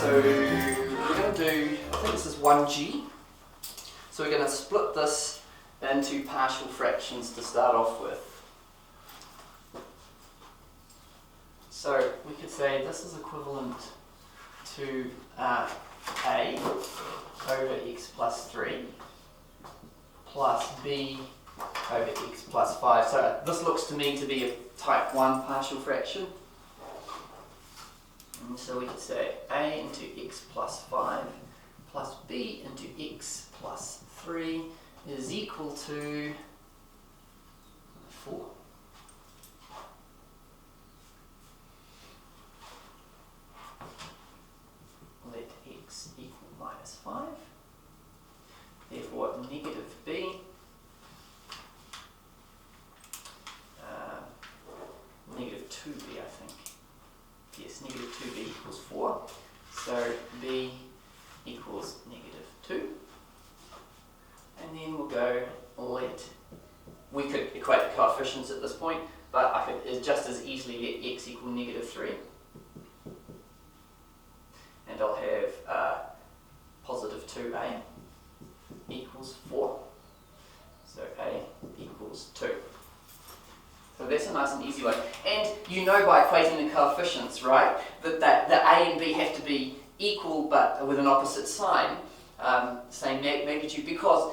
So we're going to do, I think this is 1g. So we're going to split this into partial fractions to start off with. So we could say this is equivalent to a over x plus 3 plus b over x plus 5. So this looks to me to be a type 1 partial fraction. And so we could say a into x plus 5 plus b into x plus 3 is equal to 4. Let x equal minus 5. Therefore, negative b negative 2b, I think. Yes, negative 2b equals 4. So b equals negative 2. And then we'll go we could equate the coefficients at this point, but I could just as easily let x equal negative 3. And I'll have positive 2a equals 4. So a equals 2. So that's a nice and easy one. And you know by equating the coefficients, right, that the a and b have to be equal but with an opposite sign, same magnitude, because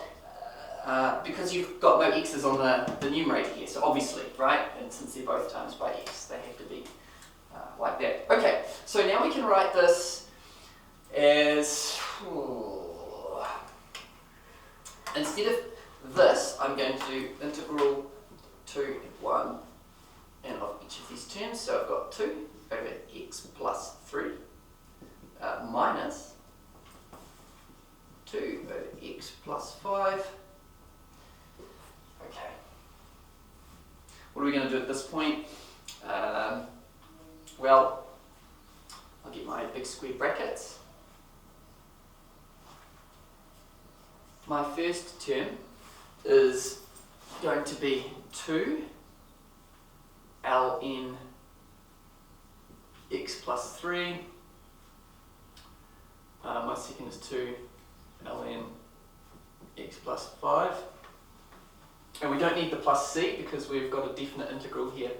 you've got no x's on the numerator here, so obviously, right, and since they're both times by x, they have to be like that. Okay, so now we can write this as, instead of this, I'm going to do integral to 1 and of each of these terms. So I've got 2 over x plus 3 minus 2 over x plus 5. Okay. What are we going to do at this point? Well, I'll get my big square brackets. My first term is going to be 2 ln x plus 3. My second is 2 ln x plus 5. And we don't need the plus c because we've got a definite integral here.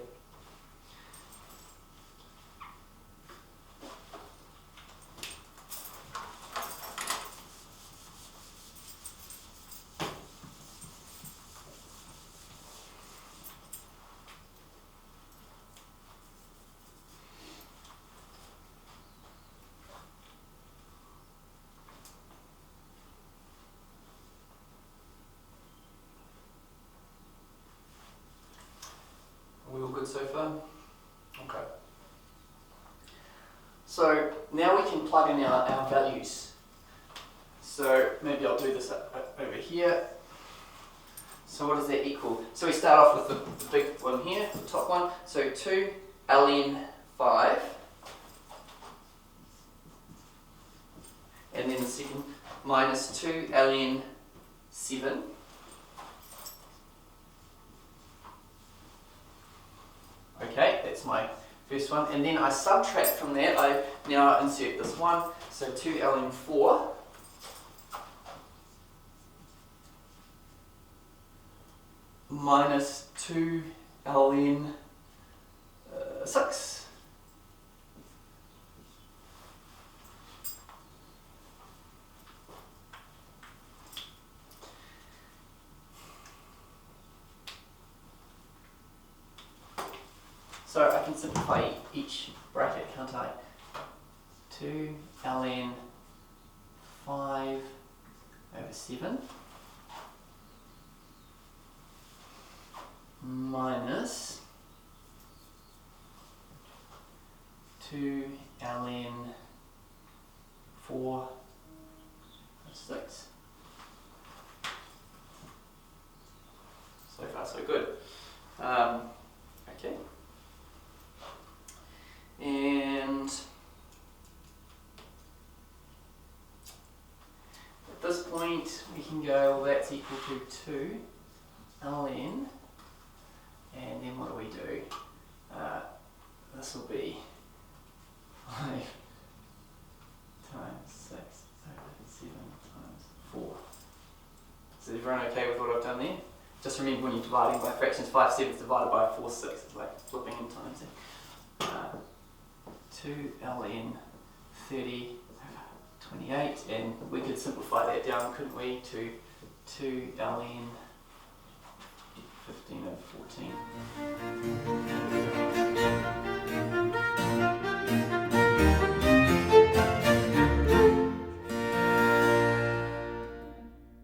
Are we all good so far? Okay. So now we can plug in our values. So maybe I'll do this over here. So what does that equal? So we start off with the big one here, the top one. So 2 ln 5. And then the second minus 2 ln 7. Okay, that's my first one. And then I subtract from that, I now insert this one. So 2 ln 4 minus 2 ln 6. So I can simplify each bracket, can't I? 2 ln 5 over 7 minus 2 ln 4 over 6. So far so good. Okay. And at this point we can go, well, that's equal to 2 ln, and then what do we do? This will be 5 Is everyone okay with what I've done there? Just remember when you're dividing by fractions, 5/7 divided by 4/6, it's like flipping in times. 2 ln 30 over 28, and we could simplify that down, couldn't we, to 2 ln 15 over 14.